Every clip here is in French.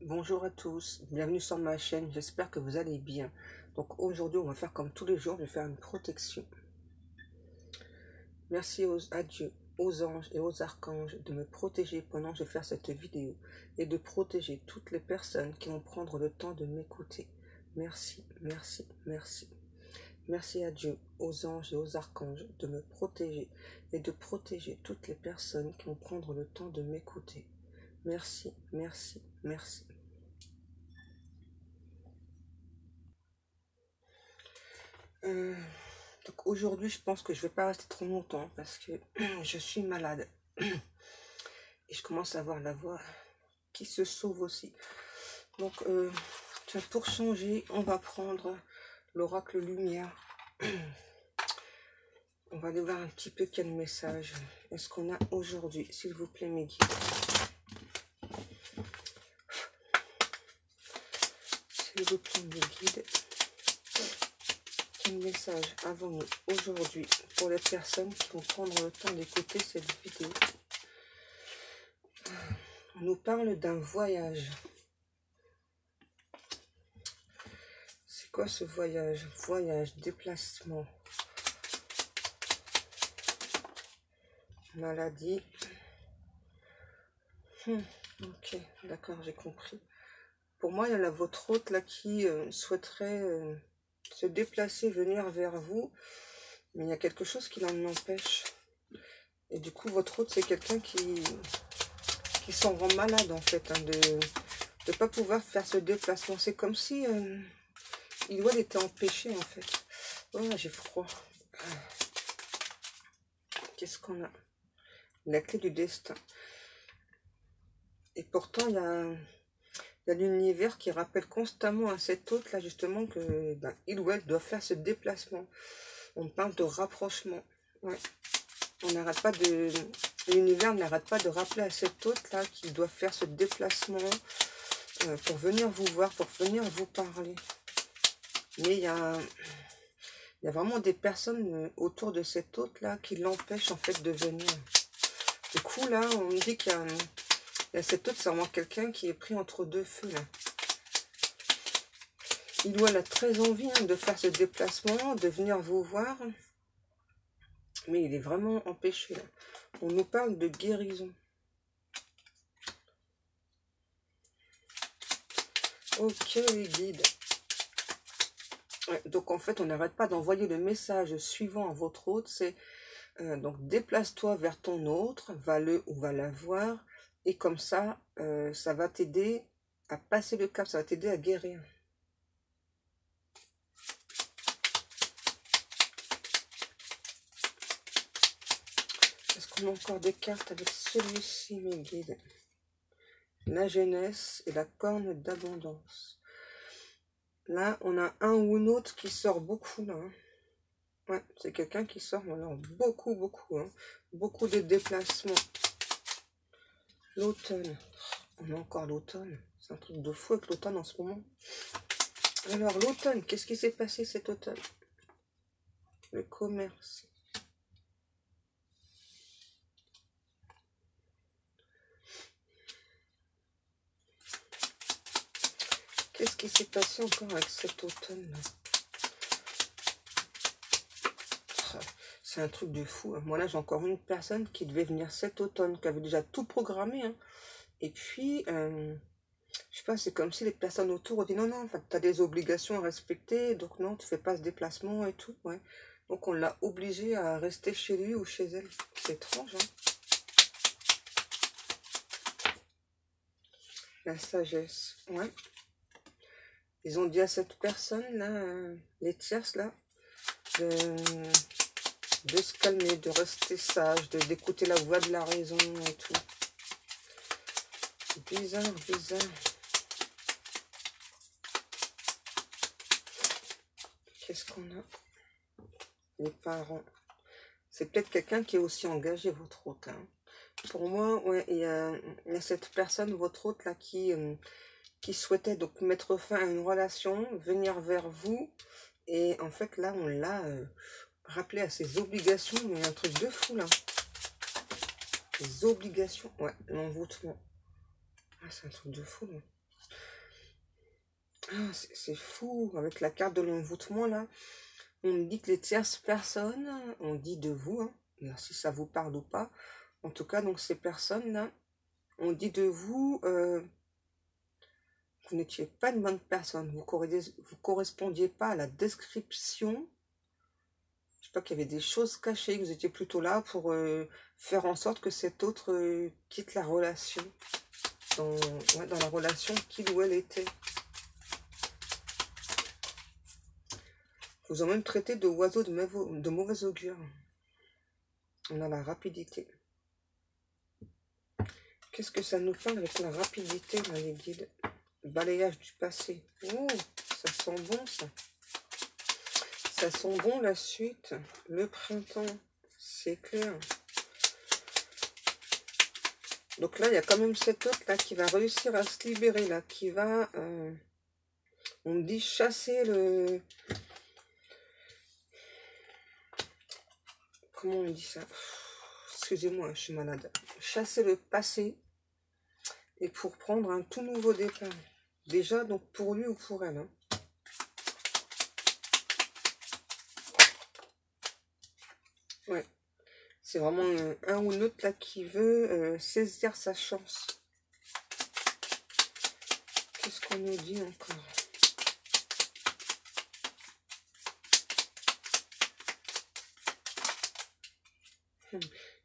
Bonjour à tous, bienvenue sur ma chaîne, j'espère que vous allez bien. Donc aujourd'hui on va faire comme tous les jours, je vais faire une protection. Merci à Dieu, aux anges et aux archanges de me protéger pendant que je vais faire cette vidéo et de protéger toutes les personnes qui vont prendre le temps de m'écouter. Merci, merci, merci. Merci à Dieu, aux anges et aux archanges de me protéger et de protéger toutes les personnes qui vont prendre le temps de m'écouter. Merci, merci, merci. Donc aujourd'hui, je pense que je vais pas rester trop longtemps parce que je suis malade et je commence à avoir la voix qui se sauve aussi. Donc, tiens, pour changer, on va prendre l'oracle lumière. On va aller voir un petit peu quel message est-ce qu'on a aujourd'hui, s'il vous plaît, mes guides. S'il vous plaît, mes guides. Quel message avons-nous aujourd'hui pour les personnes qui vont prendre le temps d'écouter cette vidéo? On nous parle d'un voyage. C'est quoi ce voyage? Voyage, déplacement, maladie. Ok, d'accord, j'ai compris. Pour moi, il y en a votre hôte là qui souhaiterait se déplacer, venir vers vous, mais il y a quelque chose qui l'en empêche. Et du coup, votre hôte, c'est quelqu'un qui s'en rend malade en fait, hein, de ne pas pouvoir faire ce déplacement. C'est comme si il doit être empêché en fait. Oh, j'ai froid. Qu'est-ce qu'on a? La clé du destin. Et pourtant, il y a l'univers qui rappelle constamment à cet hôte là justement que il ou elle doit faire ce déplacement. On parle de rapprochement. Ouais. On n'arrête pas de. L'univers n'arrête pas de rappeler à cet hôte là qu'il doit faire ce déplacement pour venir vous voir, pour venir vous parler. Mais il y a vraiment des personnes autour de cet hôte là qui l'empêchent en fait de venir. Du coup là, on dit qu'il y a cet hôte, c'est vraiment quelqu'un qui est pris entre deux feux là. Il ou elle a très envie de faire ce déplacement, de venir vous voir. Mais il est vraiment empêché là. On nous parle de guérison. Ok les guides. Ouais, donc en fait on n'arrête pas d'envoyer le message suivant à votre hôte. C'est donc déplace-toi vers ton autre, va-le ou va la voir. Et comme ça, ça va t'aider à passer le cap, ça va t'aider à guérir. Est-ce qu'on a encore des cartes avec celui-ci, mes guides? La jeunesse et la corne d'abondance. Là, on a un ou une autre qui sort beaucoup, là. Hein. Ouais, c'est quelqu'un qui sort, alors beaucoup, beaucoup. Hein. Beaucoup de déplacements. L'automne. On a encore l'automne. C'est un truc de fou avec l'automne en ce moment. Alors, l'automne, qu'est-ce qui s'est passé cet automne? Le commerce. Qu'est-ce qui s'est passé encore avec cet automne-là? C'est un truc de fou. Hein. Moi, là, j'ai encore une personne qui devait venir cet automne, qui avait déjà tout programmé. Hein. Et puis, je sais pas, c'est comme si les personnes autour ont dit non, non, tu as des obligations à respecter, donc non, tu fais pas ce déplacement et tout. Ouais. Donc, on l'a obligé à rester chez lui ou chez elle. C'est étrange, hein. La sagesse, ouais. Ils ont dit à cette personne-là, les tierces, là, de se calmer, de rester sage, d'écouter la voix de la raison et tout. Bizarre, bizarre. Qu'est-ce qu'on a? Les parents. C'est peut-être quelqu'un qui est aussi engagé, votre hôte. Hein. Pour moi, ouais, il y a cette personne, votre hôte, là, qui souhaitait donc mettre fin à une relation, venir vers vous. Et en fait, là, on l'a rappelé à ses obligations, mais un truc de fou, là. Les obligations, ouais, l'envoûtement. Ah, c'est un truc de fou, là. Ah, c'est fou, avec la carte de l'envoûtement, là. On me dit que les tierces personnes, on dit de vous, hein, alors si ça vous parle ou pas, en tout cas, donc ces personnes-là, on dit de vous, vous n'étiez pas une bonne personne, vous correspondiez pas à la description. Je sais pas qu'il y avait des choses cachées, que vous étiez plutôt là pour faire en sorte que cet autre quitte la relation, ouais, dans la relation qu'il ou elle était. Vous ont même traité de oiseau de mauvais augure. On a la rapidité. Qu'est-ce que ça nous parle avec la rapidité, là, les guides? Balayage du passé. Oh, ça sent bon, ça. Ça sent bon, la suite. Le printemps, c'est clair. Donc là, il y a quand même cet autre là qui va réussir à se libérer, là, qui va, on me dit, chasser le... Comment on dit ça? Excusez-moi, je suis malade. Chasser le passé et pour prendre un tout nouveau départ. Déjà, donc pour lui ou pour elle. Hein. Ouais. C'est vraiment un ou l'autre là qui veut saisir sa chance. Qu'est-ce qu'on nous dit encore?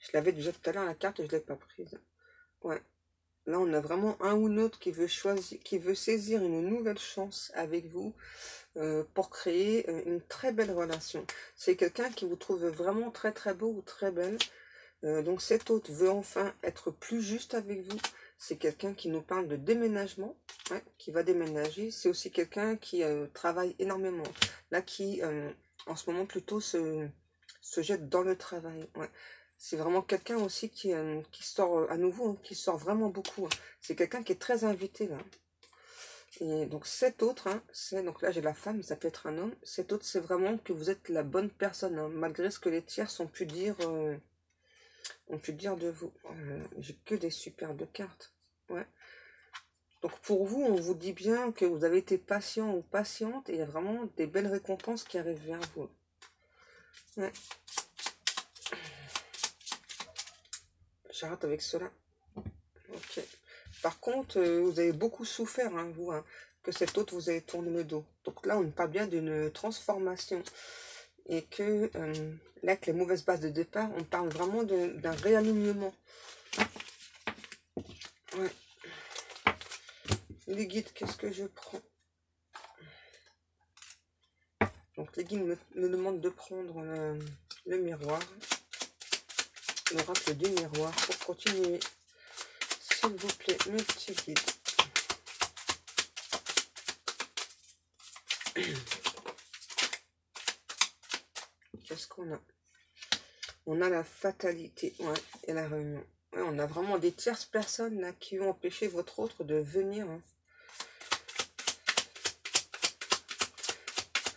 Je l'avais déjà tout à l'heure la carte et je ne l'ai pas prise. Ouais. Là, on a vraiment un ou l'autre qui veut choisir, qui veut saisir une nouvelle chance avec vous pour créer une très belle relation. C'est quelqu'un qui vous trouve vraiment très très beau ou très belle. Donc cet autre veut enfin être plus juste avec vous. C'est quelqu'un qui nous parle de déménagement, ouais, qui va déménager. C'est aussi quelqu'un qui travaille énormément. Là, qui en ce moment plutôt se jette dans le travail. Ouais. C'est vraiment quelqu'un aussi qui sort à nouveau, hein, qui sort vraiment beaucoup. Hein. C'est quelqu'un qui est très invité là. Et donc cet autre, hein, c'est donc là j'ai la femme, ça peut être un homme. Cet autre, c'est vraiment que vous êtes la bonne personne, hein, malgré ce que les tiers ont pu dire de vous. J'ai que des superbes cartes. Ouais. Donc pour vous, on vous dit bien que vous avez été patient ou patiente et il y a vraiment des belles récompenses qui arrivent vers vous. Ouais. J'arrête avec cela. Ok. Par contre, vous avez beaucoup souffert, hein, vous, hein, que cet autre vous ait tourné le dos. Donc là, on parle bien d'une transformation. Et que là, avec les mauvaises bases de départ, on parle vraiment d'un réalignement. Ouais. Les guides, qu'est-ce que je prends? Donc les guides me demandent de prendre le miroir. L'oracle du miroir pour continuer. S'il vous plaît, mes petits guides. Qu'est-ce qu'on a? On a la fatalité, ouais, et la réunion. Ouais, on a vraiment des tierces personnes là qui ont empêché votre autre de venir. Hein.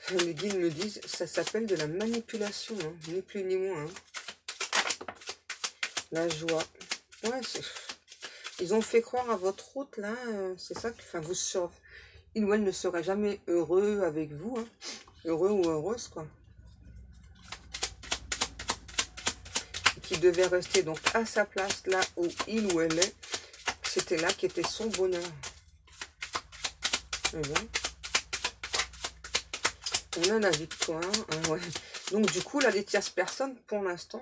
Les guides me disent, ça s'appelle de la manipulation, hein, ni plus ni moins. Hein. La joie. Ouais, ils ont fait croire à votre autre là, c'est ça, enfin vous il ou elle ne serait jamais heureux avec vous, hein. Heureux ou heureuse quoi. Qui devait rester donc à sa place là où il ou elle est, c'était là qui était son bonheur. Mais bon. On a la victoire, hein, ouais. Donc du coup là les tierces personnes pour l'instant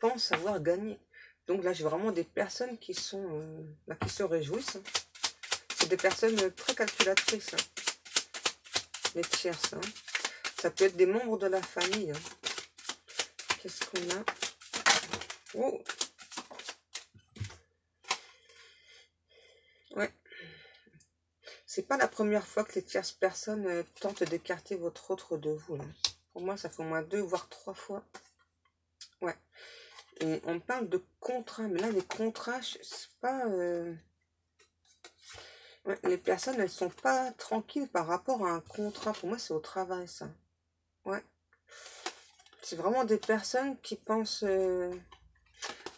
pensent avoir gagné. Donc là j'ai vraiment des personnes qui sont là, qui se réjouissent. Hein. C'est des personnes très calculatrices. Hein. Les tierces. Hein. Ça peut être des membres de la famille. Hein. Qu'est-ce qu'on a? Oh. Ouais. C'est pas la première fois que les tierces personnes tentent d'écarter votre autre de vous. Là. Pour moi, ça fait au moins 2 voire 3 fois. Ouais. Et on parle de contrat. Mais là, les contrats, c'est pas... Ouais, les personnes, elles sont pas tranquilles par rapport à un contrat. Pour moi, c'est au travail, ça. Ouais. C'est vraiment des personnes qui pensent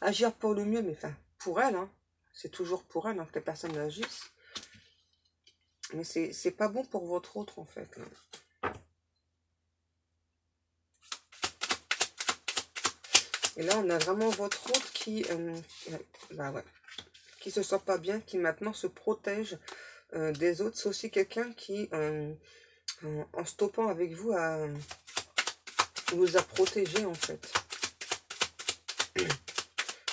agir pour le mieux. Mais enfin, pour elles, hein. C'est toujours pour elles hein, que les personnes agissent. Mais c'est pas bon pour votre autre, en fait. Là. Et là, on a vraiment votre autre qui... bah ouais, qui se sent pas bien, qui maintenant se protège des autres. C'est aussi quelqu'un qui, en stoppant avec vous, vous a protégé, en fait.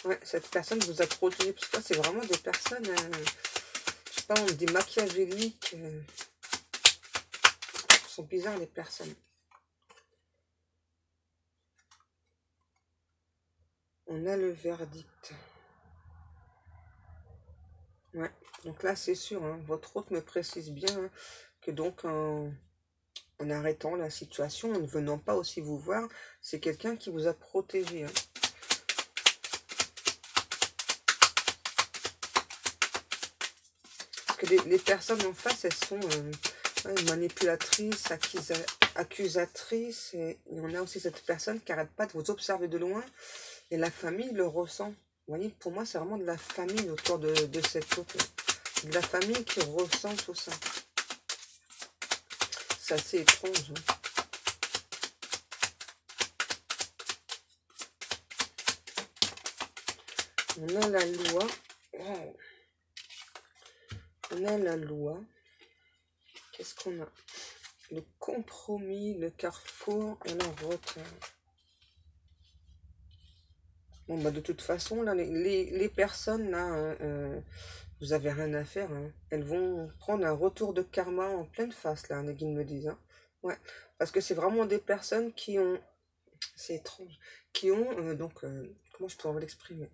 Ouais, cette personne vous a protégé. Parce que là, c'est vraiment des personnes, je sais pas, on dit machiavéliques. Sont bizarres, les personnes. On a le verdict. Ouais, donc là, c'est sûr, hein, votre hôte me précise bien hein, que donc, en arrêtant la situation, en ne venant pas aussi vous voir, c'est quelqu'un qui vous a protégé. Hein. Parce que les personnes en face, elles sont manipulatrices, accusatrices. Et on a aussi cette personne qui n'arrête pas de vous observer de loin. Et la famille le ressent. Vous voyez, pour moi, c'est vraiment de la famille autour de cette autre. De la famille qui ressent tout ça. C'est assez étrange. Hein. On a la loi. Wow. On a la loi. Qu'est-ce qu'on a? Le compromis, le carrefour et la retrait. Bon, bah de toute façon, là, les personnes, là, vous avez rien à faire. Hein. Elles vont prendre un retour de karma en pleine face, là, les guides me disent. Hein. Ouais, parce que c'est vraiment des personnes qui ont... C'est étrange. Qui ont, comment je pourrais l'exprimer?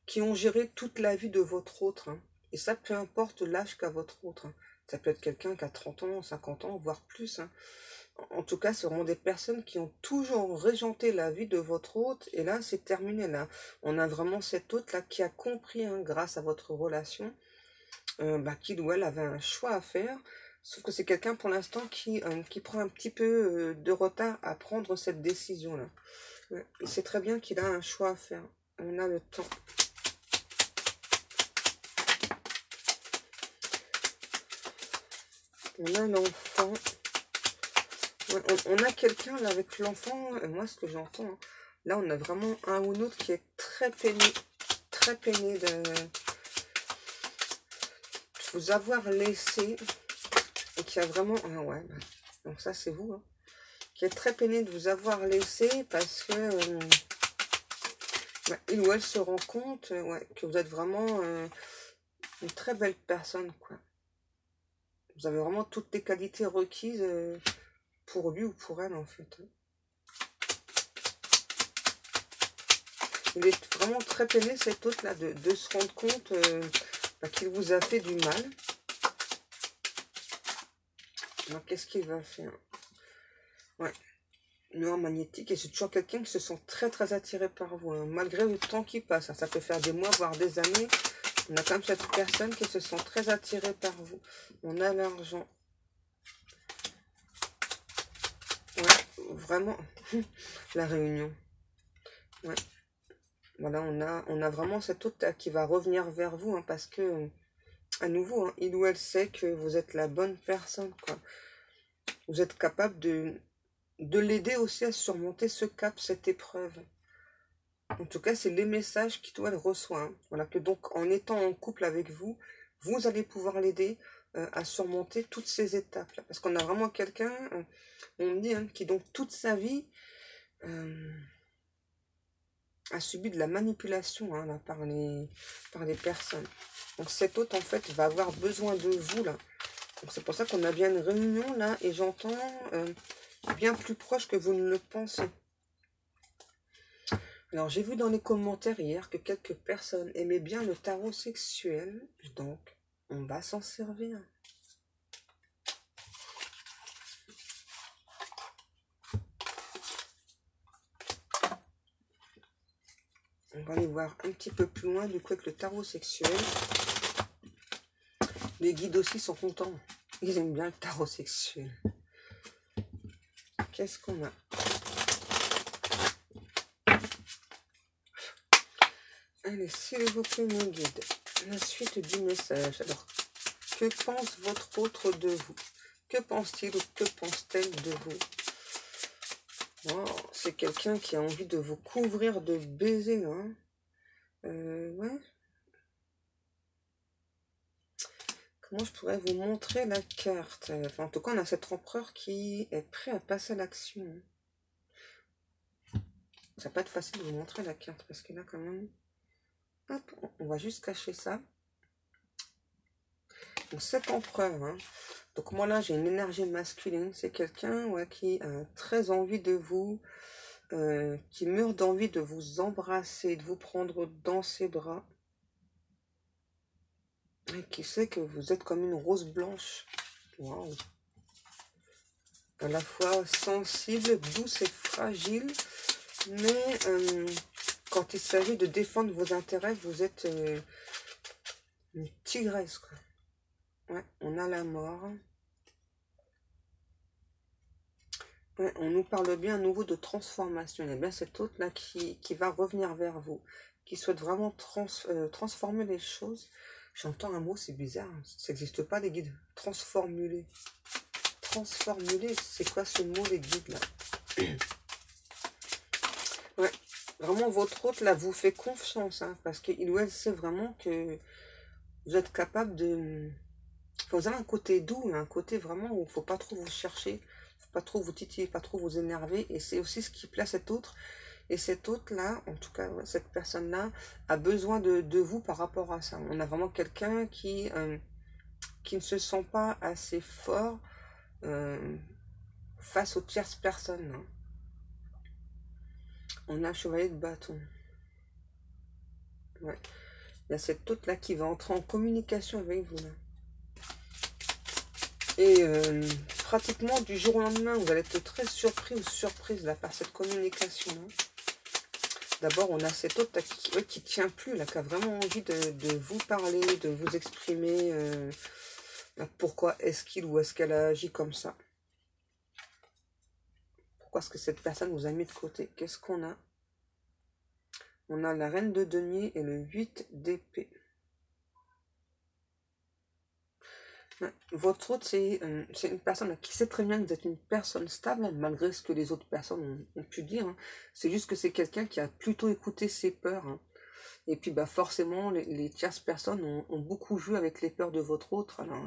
Qui ont géré toute la vie de votre autre. Hein. Et ça, peu importe l'âge qu'a votre autre. Hein. Ça peut être quelqu'un qui a 30 ans, 50 ans, voire plus. Hein. En tout cas, ce seront des personnes qui ont toujours régenté la vie de votre hôte. Et là, c'est terminé. Là, on a vraiment cet hôte-là qui a compris, hein, grâce à votre relation, qu'il ou elle avait un choix à faire. Sauf que c'est quelqu'un, pour l'instant, qui prend un petit peu de retard à prendre cette décision-là. Ouais. Il sait très bien qu'il a un choix à faire. On a le temps. On a l'enfant. On a quelqu'un là avec l'enfant, moi ce que j'entends, hein, là on a vraiment un ou l'autre qui est très peiné de vous avoir laissé, et qui a vraiment, ouais, donc ça c'est vous, hein, qui est très peiné de vous avoir laissé parce que il ou elle se rend compte ouais, que vous êtes vraiment une très belle personne, quoi. Vous avez vraiment toutes les qualités requises pour lui ou pour elle, en fait. Il est vraiment très peiné, cet autre-là, de se rendre compte qu'il vous a fait du mal. Alors, qu'est-ce qu'il va faire? Ouais. Noir magnétique, et c'est toujours quelqu'un qui se sent très attiré par vous, hein, malgré le temps qui passe. Hein, ça peut faire des mois, voire des années. On a quand même cette personne qui se sent très attirée par vous. On a l'argent. Ouais, vraiment. La réunion. Ouais. Voilà, on a vraiment cet autre qui va revenir vers vous, hein, parce que, à nouveau, hein, il ou elle sait que vous êtes la bonne personne, quoi. Vous êtes capable de l'aider aussi à surmonter ce cap, cette épreuve. En tout cas, c'est les messages qu'il ou elle reçoit. Hein. Voilà, que donc, en étant en couple avec vous, vous allez pouvoir l'aider à surmonter toutes ces étapes-là. Parce qu'on a vraiment quelqu'un, on me dit, hein, qui donc toute sa vie a subi de la manipulation hein, là, par les personnes. Donc cet autre, en fait, va avoir besoin de vous, là. Donc c'est pour ça qu'on a bien une réunion, là, et j'entends bien plus proche que vous ne le pensez. Alors, j'ai vu dans les commentaires hier que quelques personnes aimaient bien le tarot sexuel, donc on va s'en servir. On va aller voir un petit peu plus loin, du coup, avec le tarot sexuel. Les guides aussi sont contents. Ils aiment bien le tarot sexuel. Qu'est-ce qu'on a? Allez, s'il vous plaît, mon guide, la suite du message. Alors, Que pense votre autre de vous? Que pense-t-il ou que pense-t-elle de vous? Oh, c'est quelqu'un qui a envie de vous couvrir de baisers, hein. Ouais. Comment je pourrais vous montrer la carte? Enfin, en tout cas, on a cet empereur qui est prêt à passer à l'action. Ça va pas être facile de vous montrer la carte parce qu'il a quand même... Hop, on va juste cacher ça. Donc, cet empereur, hein. Donc, moi, là, j'ai une énergie masculine. C'est quelqu'un, ouais, qui a très envie de vous... qui meurt d'envie de vous embrasser, de vous prendre dans ses bras. Et qui sait que vous êtes comme une rose blanche. Waouh! À la fois sensible, douce et fragile. Mais quand il s'agit de défendre vos intérêts, vous êtes une tigresse, quoi. Ouais, on a la mort. Ouais, on nous parle bien à nouveau de transformation. Il y a bien cet autre-là qui va revenir vers vous, qui souhaite vraiment transformer les choses. J'entends un mot, c'est bizarre, ça n'existe pas, les guides. Transformuler. Transformuler, c'est quoi ce mot, les guides, là? Ouais, vraiment, votre hôte, là, vous fait confiance, hein, parce qu'il ou elle sait vraiment que vous êtes capable de... Enfin, vous avez un côté doux, un côté vraiment où il ne faut pas trop vous chercher, faut pas trop vous titiller, pas trop vous énerver, et c'est aussi ce qui plaît à cet autre. Et cet autre-là, en tout cas, ouais, cette personne-là, a besoin de vous par rapport à ça. On a vraiment quelqu'un qui ne se sent pas assez fort face aux tierces personnes, hein. On a un chevalier de bâton. Ouais. Il y a cette autre-là qui va entrer en communication avec vous, là. Et pratiquement du jour au lendemain, vous allez être très surpris ou surprise là, par cette communication, hein. D'abord, on a cette autre qui tient plus, là, qui a vraiment envie de vous parler, de vous exprimer pourquoi est-ce qu'il ou est-ce qu'elle a agi comme ça. Pourquoi est-ce que cette personne vous a mis de côté? Qu'est-ce qu'on a? On a la reine de denier et le 8 d'épée. Votre autre, c'est une personne qui sait très bien que vous êtes une personne stable, malgré ce que les autres personnes ont pu dire, hein. C'est juste que c'est quelqu'un qui a plutôt écouté ses peurs, hein. Et puis bah forcément, les tierces personnes ont beaucoup joué avec les peurs de votre autre. Alors,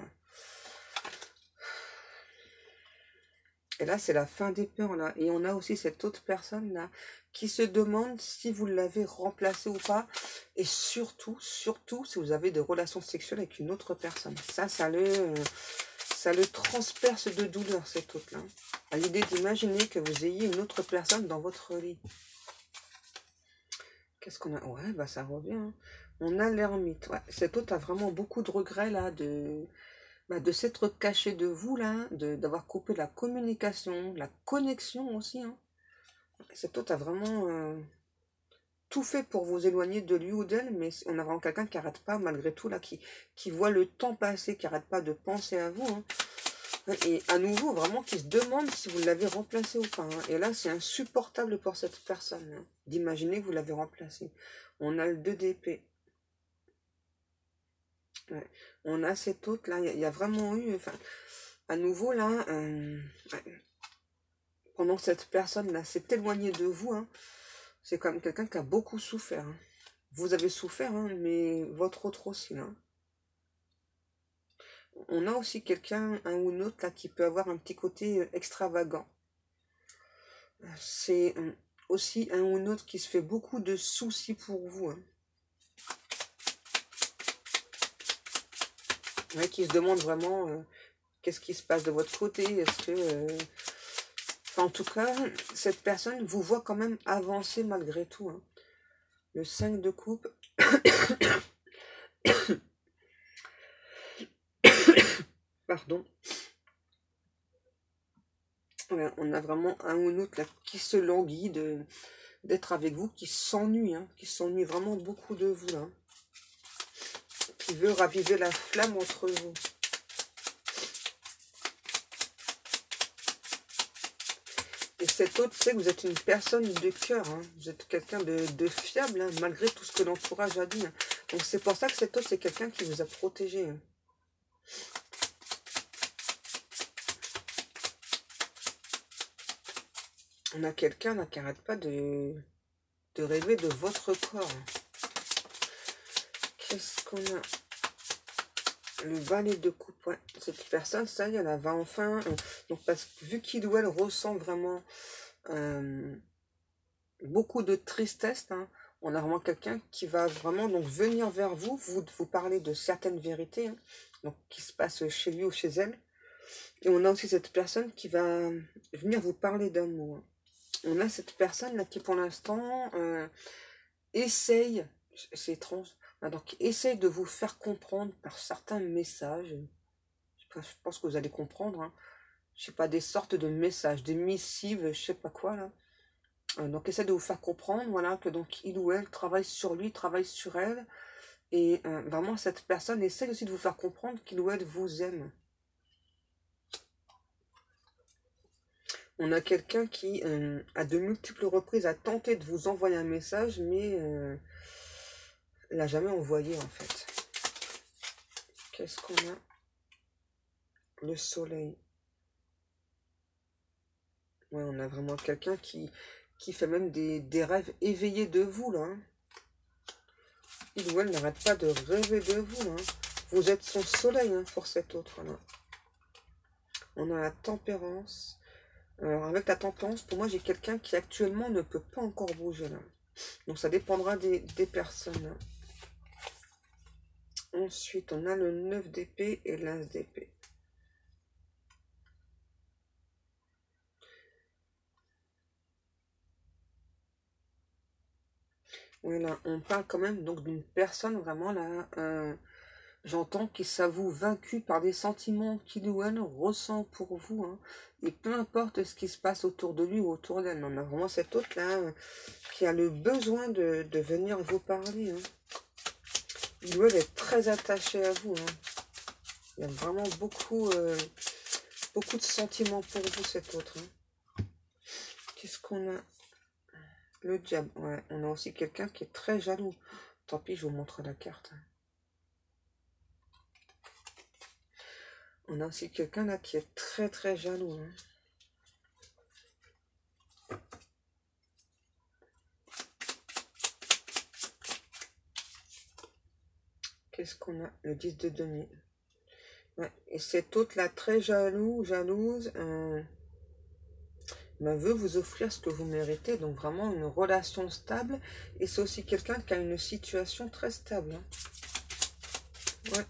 et là, c'est la fin des peurs, là. Et on a aussi cette autre personne, là, qui se demande si vous l'avez remplacé ou pas. Et surtout, surtout, si vous avez des relations sexuelles avec une autre personne. Ça le transperce de douleur, cet autre-là. À l'idée d'imaginer que vous ayez une autre personne dans votre lit. Qu'est-ce qu'on a? Ouais, bah ça revient, hein. On a l'ermite. Ouais, cet autre a vraiment beaucoup de regrets, là, de s'être caché de vous, là, d'avoir coupé la communication, la connexion aussi, hein. Cet autre a vraiment tout fait pour vous éloigner de lui ou d'elle, mais on a vraiment quelqu'un qui n'arrête pas, malgré tout, là, qui voit le temps passer, qui n'arrête pas de penser à vous, hein. Et à nouveau, vraiment, qui se demande si vous l'avez remplacé ou pas, hein. Et là, c'est insupportable pour cette personne, hein, d'imaginer que vous l'avez remplacé. On a le 2 d'épée. Ouais. On a cet autre là, il y a vraiment eu, enfin, à nouveau là, ouais, pendant que cette personne là s'est éloignée de vous, hein, c'est comme quelqu'un qui a beaucoup souffert, hein. Vous avez souffert, hein, mais votre autre aussi, là. On a aussi quelqu'un, un ou une autre là, qui peut avoir un petit côté extravagant. C'est aussi un ou une autre qui se fait beaucoup de soucis pour vous, hein. Ouais, qui se demande vraiment qu'est-ce qui se passe de votre côté. Est-ce que... Enfin, en tout cas, cette personne vous voit quand même avancer malgré tout, hein. Le 5 de coupe. Pardon. Ouais, on a vraiment un ou une autre là, qui se languit d'être avec vous, qui s'ennuie, hein, qui s'ennuie vraiment beaucoup de vous, là. Qui veut raviver la flamme entre vous. Et cet autre sait que vous êtes une personne de cœur, hein. Vous êtes quelqu'un de fiable, hein, malgré tout ce que l'entourage a dit, hein. Donc c'est pour ça que cet autre, c'est quelqu'un qui vous a protégé, hein. On a quelqu'un là qui n'arrête pas de rêver de votre corps. Qu'est-ce qu'on a? Le valet de coupe, ouais. Cette personne, ça y est, elle va enfin... donc, parce que vu qu'il ou elle ressent vraiment beaucoup de tristesse, hein, on a vraiment quelqu'un qui va vraiment donc venir vers vous, vous parler de certaines vérités, hein, donc qui se passent chez lui ou chez elle. Et on a aussi cette personne qui va venir vous parler d'amour. On a cette personne là qui pour l'instant essaye, c'est étrange, hein, donc essaye de vous faire comprendre par certains messages. Je pense que vous allez comprendre, hein, je sais pas, des sortes de messages, des missives, je sais pas quoi là. Donc essaie de vous faire comprendre, voilà, que donc il ou elle travaille sur lui, travaille sur elle, et vraiment cette personne essaie aussi de vous faire comprendre qu'il ou elle vous aime. On a quelqu'un qui, à de multiples reprises, a tenté de vous envoyer un message, mais l'a jamais envoyé en fait. Qu'est-ce qu'on a? Le soleil. Ouais, on a vraiment quelqu'un qui fait même des rêves éveillés de vous, là. Hein. Il ou elle n'arrête pas de rêver de vous, hein. Vous êtes son soleil, hein, pour cet autre, là. On a la tempérance. Alors, avec la tempérance, pour moi, j'ai quelqu'un qui actuellement ne peut pas encore bouger, là. Donc, ça dépendra des personnes. Hein. Ensuite, on a le 9 d'épée et l'as d'épée. Voilà, on parle quand même donc d'une personne vraiment là, j'entends qu'il s'avoue vaincu par des sentiments qu'il ou elle ressent pour vous. Hein. Et peu importe ce qui se passe autour de lui ou autour d'elle, on a vraiment cet autre là qui a le besoin de venir vous parler. Hein. Il ou elle est très attaché à vous. Hein. Il y a vraiment beaucoup de sentiments pour vous, cet autre. Hein. Qu'est-ce qu'on a? Le diable, ouais. On a aussi quelqu'un qui est très jaloux. Tant pis, je vous montre la carte. On a aussi quelqu'un là qui est très très jaloux. Hein. Qu'est-ce qu'on a? Le 10 de demi. Ouais. Et cet autre là très jalouse, veut vous offrir ce que vous méritez. Donc vraiment une relation stable. Et c'est aussi quelqu'un qui a une situation très stable. Hein. Ouais.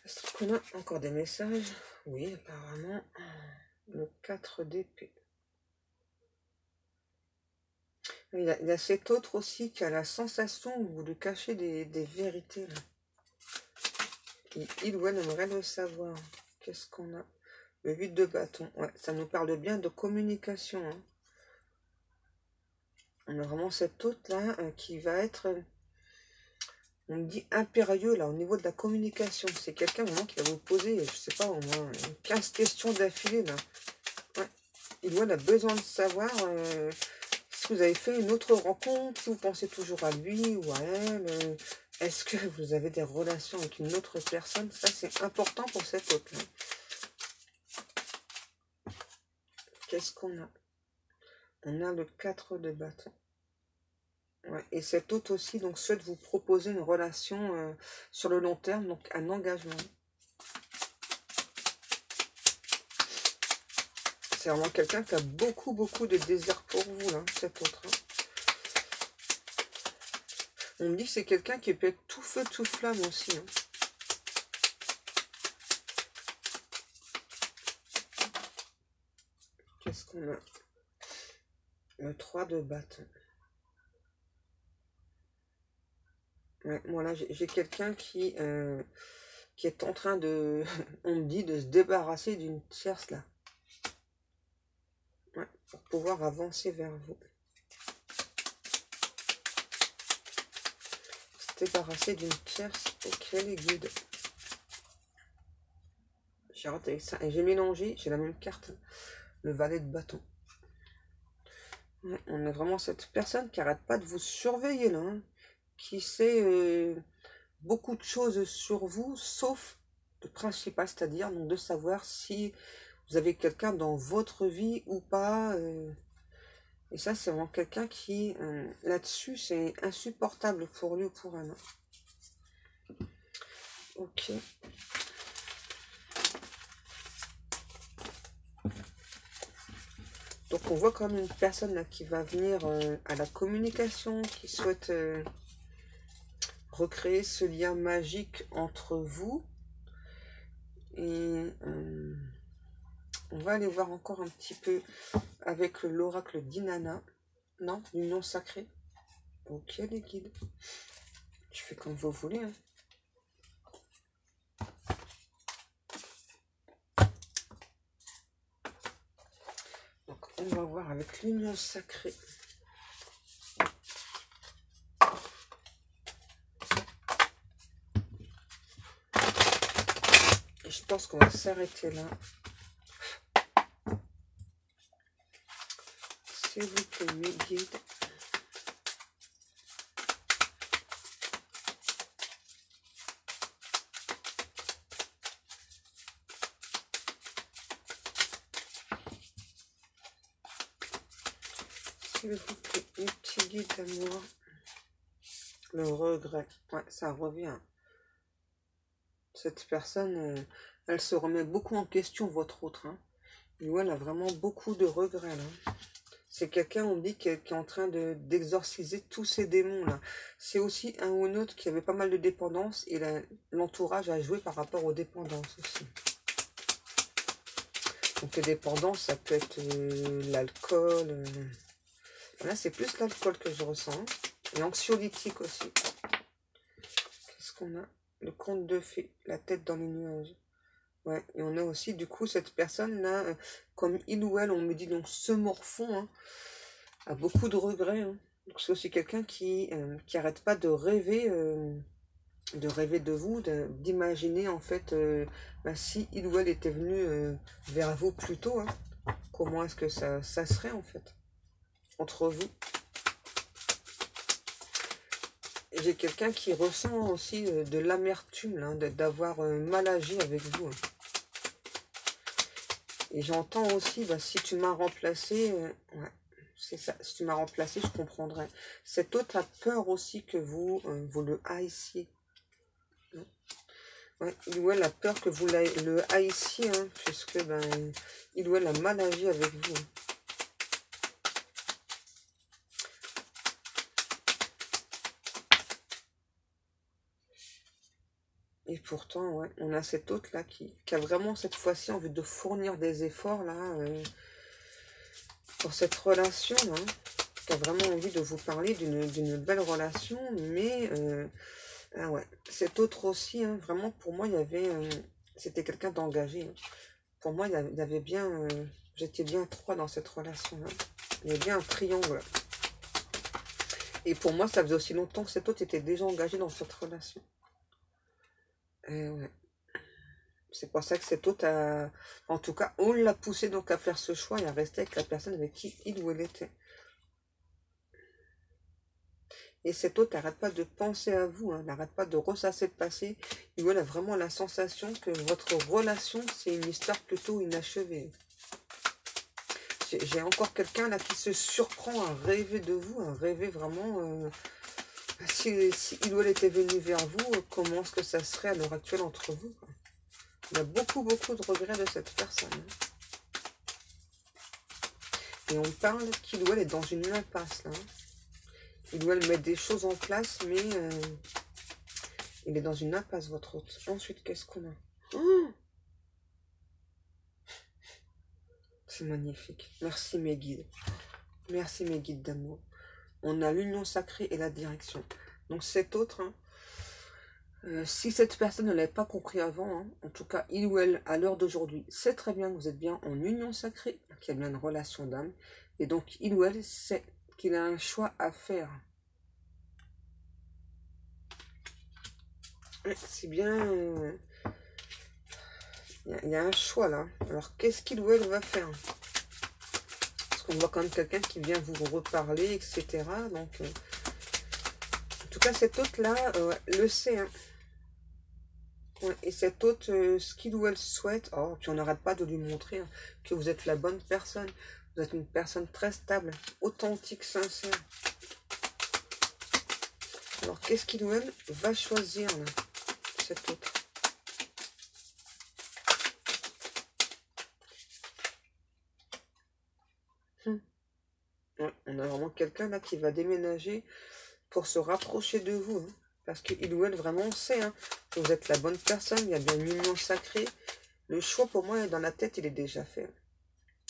Est-ce qu'on a encore des messages? Oui, apparemment. Le 4 d'épée. Il y a cet autre aussi qui a la sensation que vous lui cachez des vérités. Là. Il ou elle aimerait le savoir. Qu'est-ce qu'on a? Le 8 de bâton. Ouais, ça nous parle bien de communication. Hein. On a vraiment cet autre là qui va être... on me dit impérieux là au niveau de la communication. C'est quelqu'un vraiment qui va vous poser, je sais pas, au moins 15 questions d'affilée là. Ouais. Il ou elle a besoin de savoir si vous avez fait une autre rencontre, si vous pensez toujours à lui ou à elle. Est-ce que vous avez des relations avec une autre personne? Ça c'est important pour cet autre là. Qu'est-ce qu'on a? On a le 4 de bâton. Ouais. Et cet autre aussi donc souhaite vous proposer une relation sur le long terme, donc un engagement. C'est vraiment quelqu'un qui a beaucoup de désir pour vous, là, cet autre. Hein. On me dit que c'est quelqu'un qui peut être tout feu, tout flamme aussi. Hein. Qu'est-ce qu'on a? Le 3 de bâton. Ouais, voilà, j'ai quelqu'un qui est en train de, on me dit, de se débarrasser d'une tierce là. Ouais, pour pouvoir avancer vers vous. Se débarrasser d'une tierce pour créer les guides. J'ai raté ça et j'ai mélangé, j'ai la même carte. le valet de bâton. Ouais, on a vraiment cette personne qui n'arrête pas de vous surveiller là, hein, qui sait beaucoup de choses sur vous, sauf le principal, c'est-à-dire donc de savoir si vous avez quelqu'un dans votre vie ou pas. Et ça, c'est vraiment quelqu'un qui, là-dessus, c'est insupportable pour lui ou pour elle. Ok. Donc on voit quand même une personne là qui va venir à la communication, qui souhaite recréer ce lien magique entre vous. Et on va aller voir encore un petit peu avec l'oracle d'Inanna. Non, l'union sacrée. Ok les guides. Je fais comme vous voulez. Hein. Donc on va voir avec l'union sacrée. Et je pense qu'on va s'arrêter là. S'il vous plaît, mes guides. S'il vous plaît, mes petits guides d'amour. Le regret. Ouais, ça revient. Cette personne, elle se remet beaucoup en question, votre autre. Hein. Et ouais, elle a vraiment beaucoup de regrets. Là. C'est quelqu'un, on dit, qui est en train d'exorciser tous ces démons-là. C'est aussi un ou un autre qui avait pas mal de dépendance et l'entourage a joué par rapport aux dépendances aussi. Donc les dépendances, ça peut être l'alcool. Là, c'est plus l'alcool que je ressens. Et anxiolytique aussi. Qu'est-ce qu'on a? Le conte de fées, la tête dans les nuages. Ouais, et on a aussi, du coup, cette personne-là, comme il ou elle, on me dit, donc, ce morfond, hein, a beaucoup de regrets. Hein. Donc, c'est aussi quelqu'un qui arrête pas de rêver de vous, d'imaginer, en fait, si il ou elle était venu vers vous plus tôt, hein, comment est-ce que ça serait, en fait, entre vous. J'ai quelqu'un qui ressent aussi de l'amertume, hein, d'avoir mal agi avec vous. Hein. Et j'entends aussi, si tu m'as remplacé, ouais, c'est ça, si tu m'as remplacé, je comprendrais. Cet autre a peur aussi que vous le haissiez. Ouais, il ou elle a peur que vous le haissiez, hein, puisque il ou elle a mal agi avec vous. Et pourtant, ouais, on a cet autre-là qui a vraiment cette fois-ci envie de fournir des efforts là pour cette relation-là, hein, qui a vraiment envie de vous parler d'une belle relation, mais ah ouais, cet autre aussi, hein, vraiment pour moi, il y avait, c'était quelqu'un d'engagé. Hein. Pour moi, il y avait bien, j'étais bien trois dans cette relation-là. Il y avait bien un triangle. Et pour moi, ça faisait aussi longtemps que cet autre était déjà engagé dans cette relation. Ouais. C'est pour ça que cet autre a... En tout cas, on l'a poussé donc à faire ce choix et à rester avec la personne avec qui il ou elle était. Et cet autre n'arrête pas de penser à vous, hein, n'arrête pas de ressasser le passé. Il ou elle a vraiment la sensation que votre relation, c'est une histoire plutôt inachevée. J'ai encore quelqu'un là qui se surprend à rêver de vous, à rêver vraiment... si il ou elle était venu vers vous, comment est-ce que ça serait à l'heure actuelle entre vous, quoi. Il y a beaucoup de regrets de cette personne. Et on parle qu'il ou elle est dans une impasse, là. Il ou elle met des choses en place, mais il est dans une impasse, votre hôte. Ensuite, qu'est-ce qu'on a? Oh, c'est magnifique. Merci mes guides. Merci mes guides d'amour. On a l'union sacrée et la direction. Donc cet autre... Hein, si cette personne ne l'avait pas compris avant, hein, en tout cas, il ou elle, à l'heure d'aujourd'hui, sait très bien que vous êtes bien en union sacrée, qu'il y a bien une relation d'âme, et donc il ou elle sait qu'il a un choix à faire. C'est bien... Il y a un choix là. Alors, qu'est-ce qu'il ou elle va faire? qu'on voit quand même quelqu'un qui vient vous reparler, etc. Donc, en tout cas, cet hôte-là le sait. Hein. Ouais, et cet hôte, ce qu'il ou elle souhaite, oh, puis on n'arrête pas de lui montrer hein, que vous êtes la bonne personne. Vous êtes une personne très stable, authentique, sincère. Alors, qu'est-ce qu'il ou elle va choisir, là, cet hôte? Ouais, on a vraiment quelqu'un là qui va déménager pour se rapprocher de vous. Hein, parce qu'il ou elle vraiment sait hein, que vous êtes la bonne personne. Il y a bien une union sacrée. Le choix pour moi, dans la tête, il est déjà fait.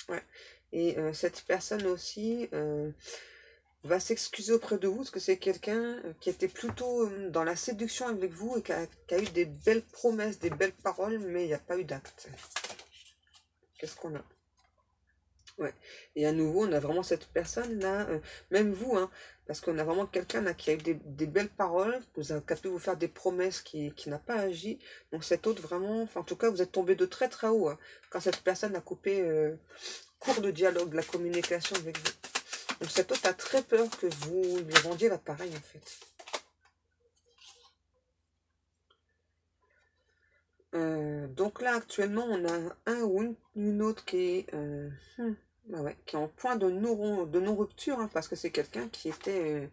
Ouais. Et cette personne aussi va s'excuser auprès de vous parce que c'est quelqu'un qui était plutôt dans la séduction avec vous et qui a eu des belles promesses, des belles paroles, mais il n'y a pas eu d'acte. Qu'est-ce qu'on a? Ouais. Et à nouveau, on a vraiment cette personne-là, même vous, hein, parce qu'on a vraiment quelqu'un là qui a eu des belles paroles, qui a pu vous faire des promesses qui n'a pas agi. Donc cet autre, vraiment, enfin en tout cas, vous êtes tombé de très très haut, hein, quand cette personne a coupé court de dialogue, la communication avec vous. Donc cet autre a très peur que vous lui rendiez l'appareil, en fait. Donc là, actuellement, on a un ou une autre qui est... bah ouais, qui est en point de non-rupture, hein, parce que c'est quelqu'un qui était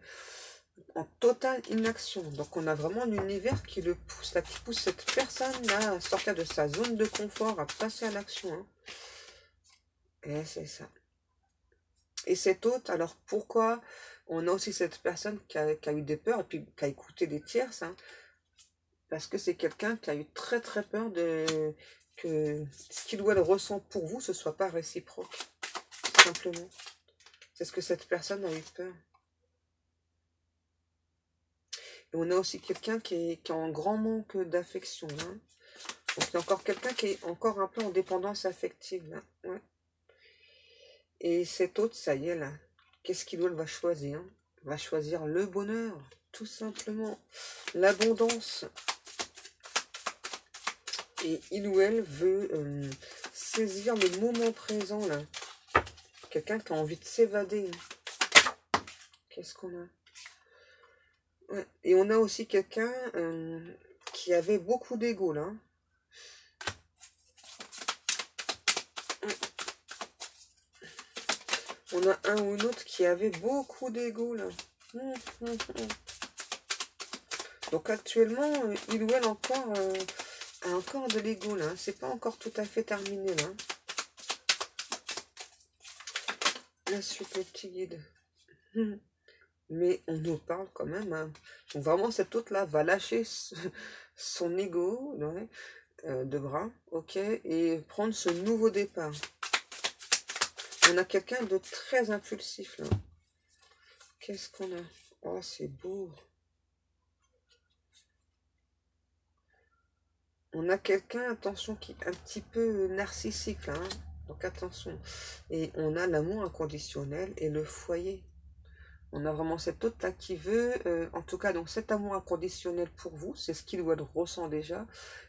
en totale inaction. Donc on a vraiment l'univers qui le pousse, là, qui pousse cette personne-là à sortir de sa zone de confort, à passer à l'action. Hein. Et c'est ça. Et cet autre, alors pourquoi on a aussi cette personne qui a eu des peurs et puis qui a écouté des tierces, hein, parce que c'est quelqu'un qui a eu très très peur de que ce qu'il ou elle ressent pour vous, ce soit pas réciproque, simplement. C'est ce que cette personne a eu peur. Et on a aussi quelqu'un qui est en grand manque d'affection. Hein. Donc il y a encore quelqu'un qui est encore un peu en dépendance affective. Là. Ouais. Et cet autre, ça y est, là. Qu'est-ce qu'il va choisir? Il va choisir le bonheur, tout simplement. L'abondance. Et il ou elle veut saisir le moment présent, là. Quelqu'un qui a envie de s'évader. Qu'est-ce qu'on a? Ouais. Et on a aussi quelqu'un qui avait beaucoup d'ego, là. On a un ou l'autre qui avait beaucoup d'ego, là. Donc actuellement, il ou elle encore, a encore de l'ego, là. C'est pas encore tout à fait terminé, là. La suite, le petit guide. Mais on nous parle quand même. Hein. Donc vraiment, cet autre-là va lâcher son ego ouais, de bras, ok, et prendre ce nouveau départ. On a quelqu'un de très impulsif, là. Qu'est-ce qu'on a? Oh, c'est beau. On a quelqu'un, attention, qui est un petit peu narcissique, là. Hein. Donc attention. Et on a l'amour inconditionnel et le foyer. On a vraiment cet autre là qui veut, en tout cas, donc cet amour inconditionnel pour vous, c'est ce qu'il ou elle ressent déjà.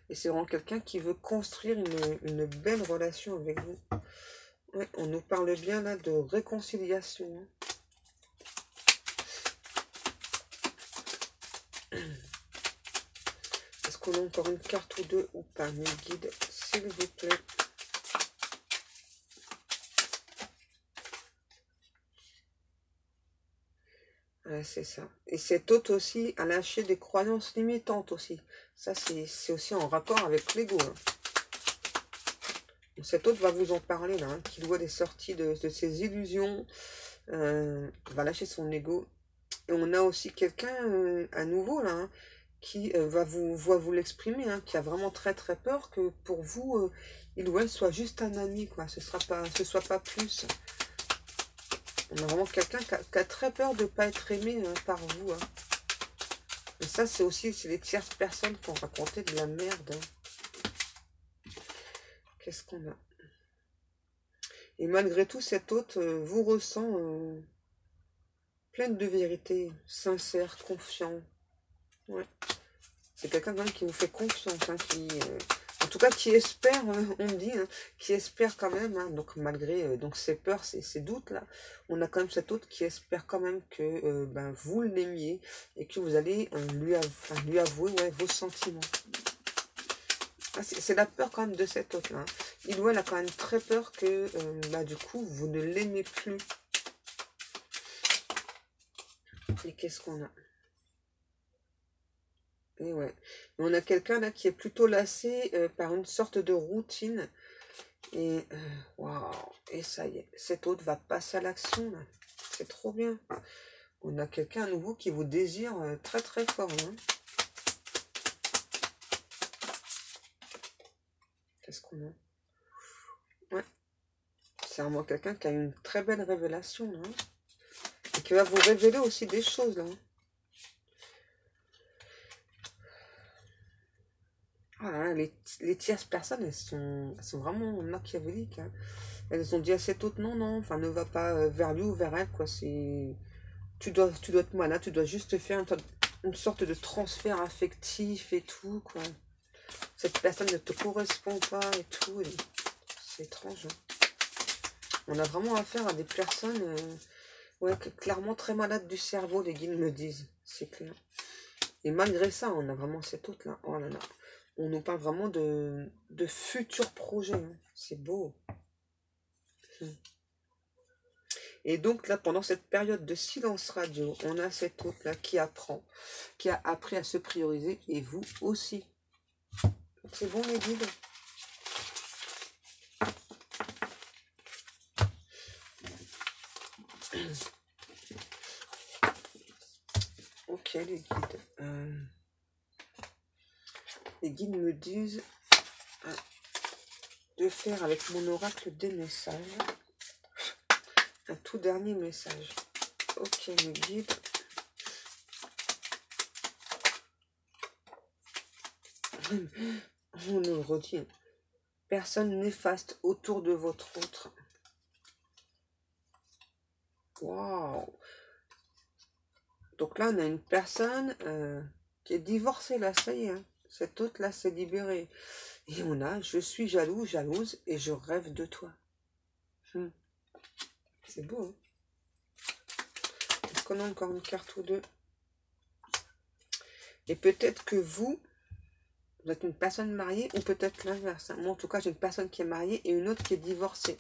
Et c'est vraiment quelqu'un qui veut construire une belle relation avec vous. Ouais, on nous parle bien là de réconciliation. Hein. Est-ce qu'on a encore une carte ou deux ou pas, mes guides, s'il vous plaît? Ouais, c'est ça. Et cet autre aussi a lâché des croyances limitantes aussi. Ça, c'est aussi en rapport avec l'ego. Hein. Cet autre va vous en parler, là, hein, qui doit des sorties de ses illusions, va lâcher son ego. Et on a aussi quelqu'un, à nouveau, là, hein, qui va vous l'exprimer, hein, qui a vraiment très très peur que pour vous, il ou elle soit juste un ami, quoi. Ce soit pas plus. On a vraiment quelqu'un qui a très peur de ne pas être aimé hein, par vous. Hein. Et ça, c'est aussi les tierces personnes qui ont raconté de la merde. Hein. Qu'est-ce qu'on a? Et malgré tout, cet autre vous ressent pleine de vérité, sincère, confiant. Ouais. C'est quelqu'un qui vous fait confiance, hein, en tout tout cas qui espère, on me dit, hein, qui espère quand même, hein, donc malgré donc ses peurs, ses doutes là, on a quand même cet autre qui espère quand même que ben, vous l'aimiez et que vous allez lui avouer ouais, vos sentiments. Ah, c'est la peur quand même de cet autre là. Hein. Il ou elle a quand même très peur que bah, du coup vous ne l'aimez plus. Et qu'est-ce qu'on a? Et ouais. On a quelqu'un là qui est plutôt lassé par une sorte de routine. Et waouh. Et ça y est, cet autre va passer à l'action là. C'est trop bien. On a quelqu'un à nouveau qui vous désire très très fort. Hein. Qu'est-ce qu'on a? Ouais. C'est vraiment quelqu'un qui a une très belle révélation là. Hein. Et qui va vous révéler aussi des choses là. Hein. Oh là là, les tierces personnes, elles sont vraiment machiavéliques. Hein. Elles ont dit à cet autre, non, non, enfin, ne va pas vers lui ou vers elle, quoi. C'est, tu dois être malade, tu dois juste faire une sorte de transfert affectif et tout, quoi. Cette personne ne te correspond pas et tout. C'est étrange. Hein. On a vraiment affaire à des personnes, ouais, clairement très malades du cerveau, les guides me disent. C'est clair. Et malgré ça, on a vraiment cet autre là. Oh là là. On nous parle vraiment de futurs projets. Hein. C'est beau. Et donc là, pendant cette période de silence radio, on a cet autre là qui apprend, qui a appris à se prioriser, et vous aussi. C'est bon les guides? Ok les guides. Les guides me disent de faire avec mon oracle des messages. Un tout dernier message. Ok mes guides. On le redit. Personne néfaste autour de votre autre. Waouh. Donc là, on a une personne qui est divorcée, là, ça y est. Hein. Cet autre, là, s'est libéré. Et on a, je suis jaloux, jalouse, et je rêve de toi. C'est beau, hein. Est-ce qu'on a encore une carte ou deux? Et peut-être que vous êtes une personne mariée, ou peut-être l'inverse. Hein. Moi, en tout cas, j'ai une personne qui est mariée et une autre qui est divorcée.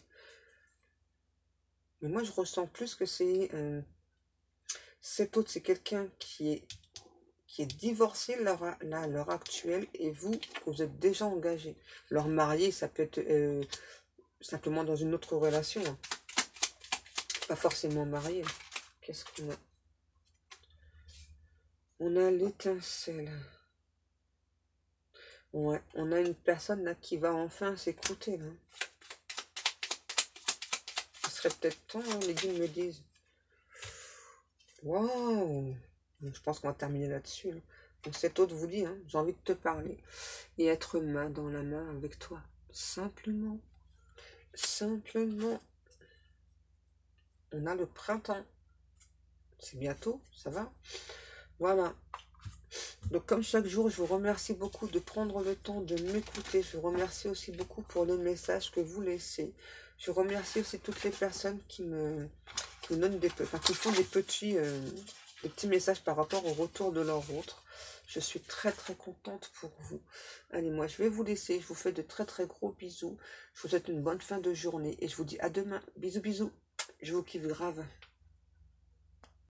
Mais moi, je ressens plus que c'est... cet autre, c'est quelqu'un qui est divorcé là, à l'heure actuelle, et vous êtes déjà engagé. Leur marié, ça peut être simplement dans une autre relation. Hein. Pas forcément marié. Qu'est-ce qu'on a? On a l'étincelle. Ouais, on a une personne là qui va enfin s'écouter. Là. Ce serait peut-être temps, hein, les guides me disent. Waouh! Je pense qu'on va terminer là-dessus. Là. Donc cet autre vous dit, hein, j'ai envie de te parler. Et être main dans la main avec toi. Simplement. Simplement. On a le printemps. C'est bientôt, ça va? Voilà. Donc comme chaque jour, je vous remercie beaucoup de prendre le temps de m'écouter. Je vous remercie aussi beaucoup pour les messages que vous laissez. Je remercie aussi toutes les personnes qui me donnent qui font des petits messages par rapport au retour de leur autre. Je suis très très contente pour vous. Allez, moi je vais vous laisser. Je vous fais de très très gros bisous. Je vous souhaite une bonne fin de journée et je vous dis à demain. Bisous bisous. Je vous kiffe grave.